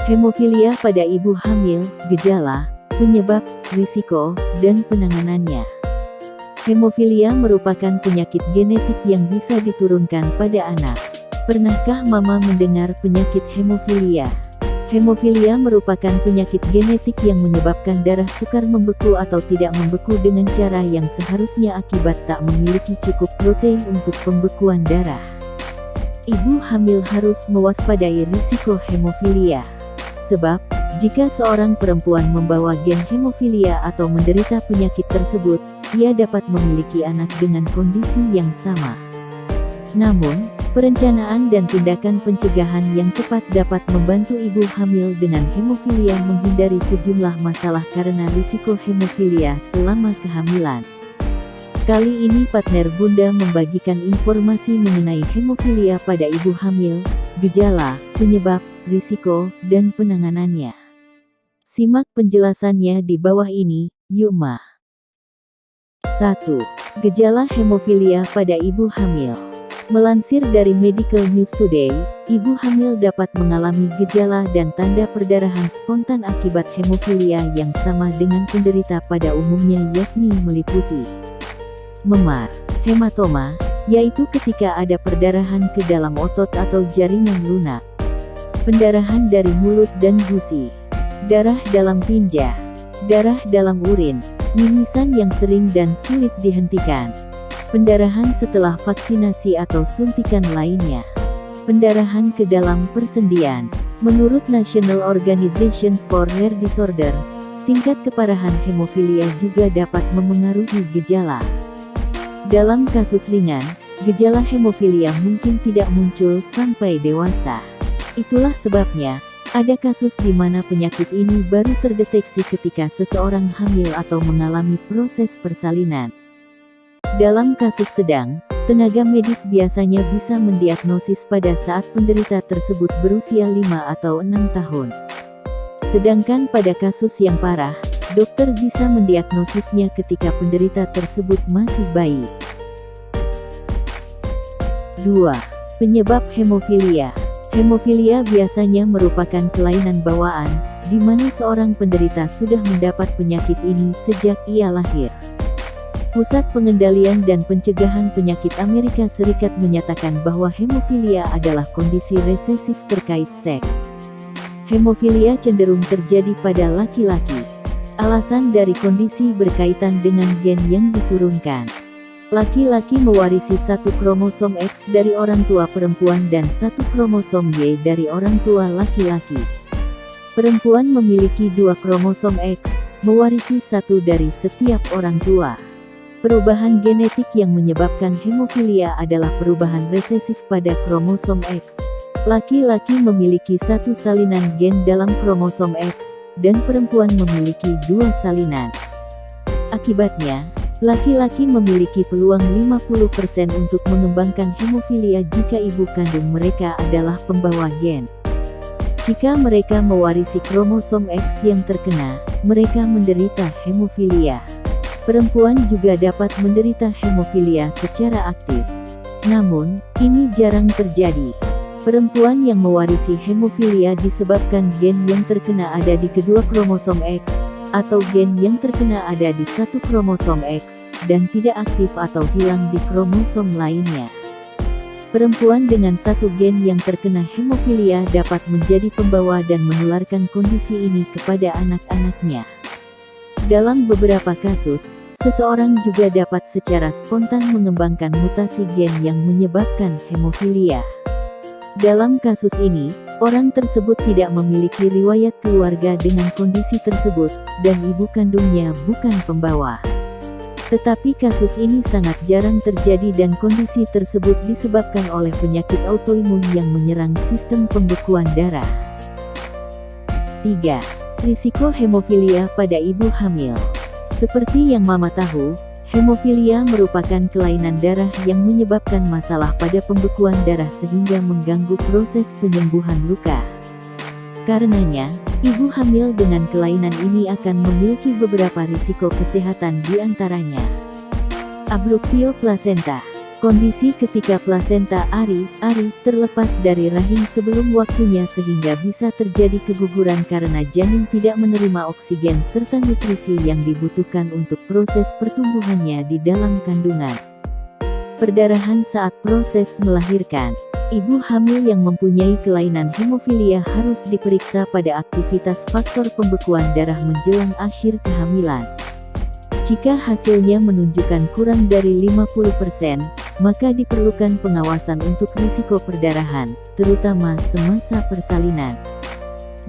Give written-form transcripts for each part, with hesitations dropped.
Hemofilia pada ibu hamil, gejala, penyebab, risiko, dan penanganannya. Hemofilia merupakan penyakit genetik yang bisa diturunkan pada anak. Pernahkah mama mendengar penyakit hemofilia? Hemofilia merupakan penyakit genetik yang menyebabkan darah sukar membeku atau tidak membeku dengan cara yang seharusnya akibat tak memiliki cukup protein untuk pembekuan darah. Ibu hamil harus mewaspadai risiko hemofilia. Sebab, jika seorang perempuan membawa gen hemofilia atau menderita penyakit tersebut, ia dapat memiliki anak dengan kondisi yang sama. Namun, perencanaan dan tindakan pencegahan yang tepat dapat membantu ibu hamil dengan hemofilia menghindari sejumlah masalah karena risiko hemofilia selama kehamilan. Kali ini partner Bunda membagikan informasi mengenai hemofilia pada ibu hamil, gejala, penyebab, risiko, dan penanganannya. Simak penjelasannya di bawah ini, yuk ma. 1. Gejala hemofilia pada ibu hamil. Melansir dari Medical News Today, ibu hamil dapat mengalami gejala dan tanda perdarahan spontan akibat hemofilia yang sama dengan penderita pada umumnya, yakni meliputi memar, hematoma, yaitu ketika ada perdarahan ke dalam otot atau jaringan lunak, pendarahan dari mulut dan gusi, darah dalam tinja, darah dalam urin, mimisan yang sering dan sulit dihentikan, pendarahan setelah vaksinasi atau suntikan lainnya, pendarahan ke dalam persendian. Menurut National Organization for Rare Disorders, tingkat keparahan hemofilia juga dapat memengaruhi gejala. Dalam kasus ringan, gejala hemofilia mungkin tidak muncul sampai dewasa. Itulah sebabnya, ada kasus di mana penyakit ini baru terdeteksi ketika seseorang hamil atau mengalami proses persalinan. Dalam kasus sedang, tenaga medis biasanya bisa mendiagnosis pada saat penderita tersebut berusia 5 atau 6 tahun. Sedangkan pada kasus yang parah, dokter bisa mendiagnosisnya ketika penderita tersebut masih bayi. 2. Penyebab hemofilia. Hemofilia biasanya merupakan kelainan bawaan, di mana seorang penderita sudah mendapat penyakit ini sejak ia lahir. Pusat Pengendalian dan Pencegahan Penyakit Amerika Serikat menyatakan bahwa hemofilia adalah kondisi resesif terkait seks. Hemofilia cenderung terjadi pada laki-laki. Alasan dari kondisi berkaitan dengan gen yang diturunkan. Laki-laki mewarisi satu kromosom X dari orang tua perempuan dan satu kromosom Y dari orang tua laki-laki. Perempuan memiliki 2 kromosom X, mewarisi satu dari setiap orang tua. Perubahan genetik yang menyebabkan hemofilia adalah perubahan resesif pada kromosom X. Laki-laki memiliki satu salinan gen dalam kromosom X, dan perempuan memiliki 2 salinan. Akibatnya, laki-laki memiliki peluang 50% untuk mengembangkan hemofilia jika ibu kandung mereka adalah pembawa gen. Jika mereka mewarisi kromosom X yang terkena, mereka menderita hemofilia. Perempuan juga dapat menderita hemofilia secara aktif. Namun, ini jarang terjadi. Perempuan yang mewarisi hemofilia disebabkan gen yang terkena ada di kedua kromosom X, atau gen yang terkena ada di satu kromosom X, dan tidak aktif atau hilang di kromosom lainnya. Perempuan dengan satu gen yang terkena hemofilia dapat menjadi pembawa dan menularkan kondisi ini kepada anak-anaknya. Dalam beberapa kasus, seseorang juga dapat secara spontan mengembangkan mutasi gen yang menyebabkan hemofilia. Dalam kasus ini, orang tersebut tidak memiliki riwayat keluarga dengan kondisi tersebut, dan ibu kandungnya bukan pembawa. Tetapi kasus ini sangat jarang terjadi dan kondisi tersebut disebabkan oleh penyakit autoimun yang menyerang sistem pembekuan darah. 3. Risiko hemofilia pada ibu hamil. Seperti yang mama tahu, hemofilia merupakan kelainan darah yang menyebabkan masalah pada pembekuan darah sehingga mengganggu proses penyembuhan luka. Karenanya, ibu hamil dengan kelainan ini akan memiliki beberapa risiko kesehatan di antaranya. Ablupio plasenta. Kondisi ketika plasenta ari terlepas dari rahim sebelum waktunya sehingga bisa terjadi keguguran karena janin tidak menerima oksigen serta nutrisi yang dibutuhkan untuk proses pertumbuhannya di dalam kandungan. Perdarahan saat proses melahirkan. Ibu hamil yang mempunyai kelainan hemofilia harus diperiksa pada aktivitas faktor pembekuan darah menjelang akhir kehamilan. Jika hasilnya menunjukkan kurang dari 50%, maka diperlukan pengawasan untuk risiko perdarahan, terutama semasa persalinan.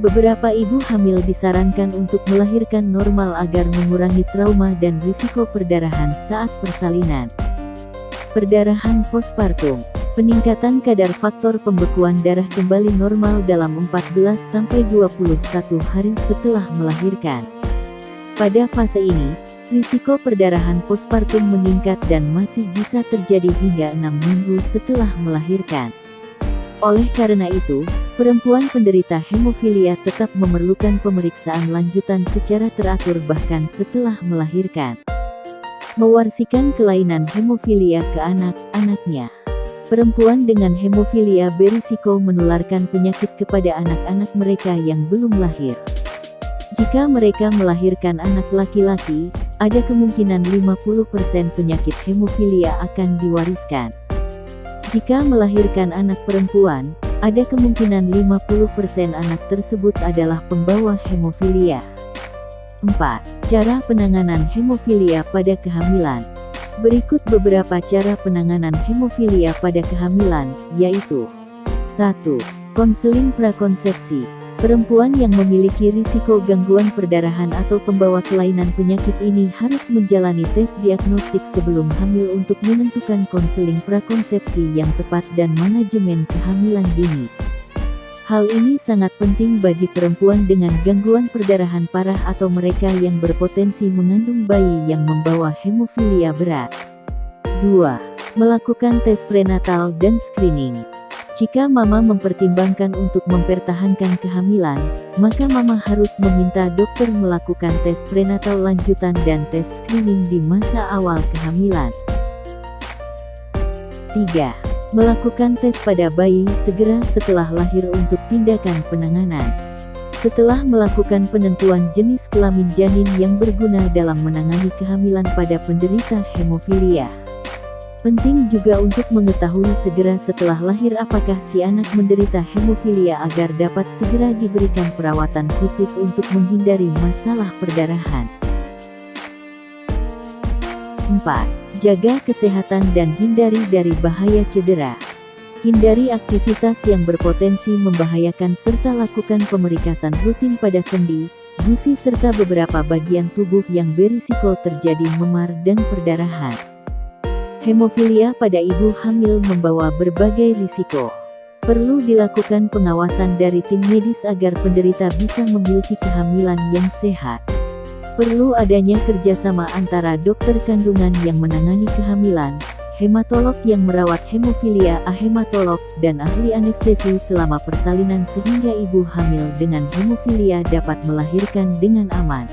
Beberapa ibu hamil disarankan untuk melahirkan normal agar mengurangi trauma dan risiko perdarahan saat persalinan. Perdarahan postpartum. Peningkatan kadar faktor pembekuan darah kembali normal dalam 14-21 hari setelah melahirkan. Pada fase ini, risiko perdarahan postpartum meningkat dan masih bisa terjadi hingga 6 minggu setelah melahirkan. Oleh karena itu, perempuan penderita hemofilia tetap memerlukan pemeriksaan lanjutan secara teratur bahkan setelah melahirkan. Mewarisikan kelainan hemofilia ke anak-anaknya. Perempuan dengan hemofilia berisiko menularkan penyakit kepada anak-anak mereka yang belum lahir. Jika mereka melahirkan anak laki-laki, ada kemungkinan 50% penyakit hemofilia akan diwariskan. Jika melahirkan anak perempuan, ada kemungkinan 50% anak tersebut adalah pembawa hemofilia. 4. Cara penanganan hemofilia pada kehamilan. Berikut beberapa cara penanganan hemofilia pada kehamilan, yaitu 1. Konseling prakonsepsi. Perempuan yang memiliki risiko gangguan perdarahan atau pembawa kelainan penyakit ini harus menjalani tes diagnostik sebelum hamil untuk menentukan konseling prakonsepsi yang tepat dan manajemen kehamilan dini. Hal ini sangat penting bagi perempuan dengan gangguan perdarahan parah atau mereka yang berpotensi mengandung bayi yang membawa hemofilia berat. 2. Melakukan tes prenatal dan screening. Jika mama mempertimbangkan untuk mempertahankan kehamilan, maka mama harus meminta dokter melakukan tes prenatal lanjutan dan tes screening di masa awal kehamilan. 3. Melakukan tes pada bayi segera setelah lahir untuk tindakan penanganan. Setelah melakukan penentuan jenis kelamin janin yang berguna dalam menangani kehamilan pada penderita hemofilia. Penting juga untuk mengetahui segera setelah lahir apakah si anak menderita hemofilia agar dapat segera diberikan perawatan khusus untuk menghindari masalah perdarahan. 4. Jaga kesehatan dan hindari dari bahaya cedera. Hindari aktivitas yang berpotensi membahayakan serta lakukan pemeriksaan rutin pada sendi, gusi serta beberapa bagian tubuh yang berisiko terjadi memar dan perdarahan. Hemofilia pada ibu hamil membawa berbagai risiko. Perlu dilakukan pengawasan dari tim medis agar penderita bisa memiliki kehamilan yang sehat. Perlu adanya kerjasama antara dokter kandungan yang menangani kehamilan, hematolog yang merawat hemofilia, hematolog, dan ahli anestesi selama persalinan sehingga ibu hamil dengan hemofilia dapat melahirkan dengan aman.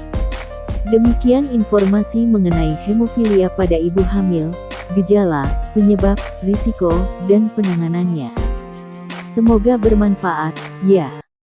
Demikian informasi mengenai hemofilia pada ibu hamil, gejala, penyebab, risiko, dan penanganannya. Semoga bermanfaat, ya.